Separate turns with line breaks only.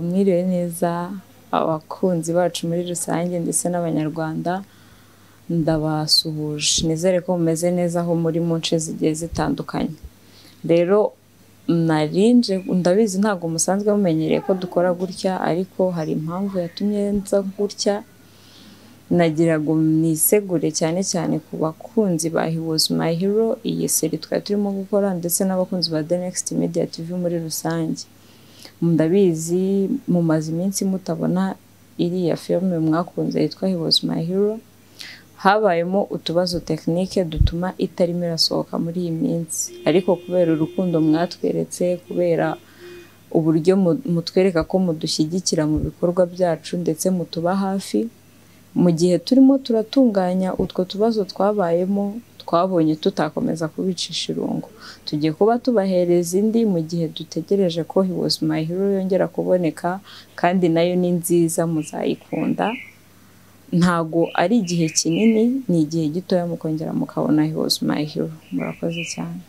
Mwiriwe neza abakunzi bacu muri rusange ndetse n'abanyarwanda, ndabasuhuje. Nizere ko mumeze neza aho muri mu nce zigiye zitandukanye. Rero narinje ndabizi ntabwo musanzwe mumenyereye ko dukora gutya, ariko hari impamvu yatumye nza gutya. Nagira ngo nisegure cyane cyane ku bakunzi ba He Was My Hero, iyi seri twari turimo gukora, ndetse n'abakunzi ba The Next Media TV muri rusange. Ndabizi mumaze iminsi mutabona iriya filime mwakunze yitwa He Was My Hero. Habayemo utubazo tekinike dutuma itarimo irasohoka muri iyi minsi, ariko kubera urukundo mwatweretse, kubera uburyo mutwereka ko mudushyigikira mu bikorwa byacu ndetse mutuba hafi, mu gihe turimo turatunganya utwo tubazo twabayemo, twabonye tutakomeza kubicisha irungu. Tugiye kuba tubahereza indi mu gihe dutegereje ko He Was My Hero yongera kuboneka, kandi nayo ni nziza, muzayikunda. Ntago ari igihe kinini, ni igihe gitoya mukongera mukabona He Was My Hero. Murakoze cyane.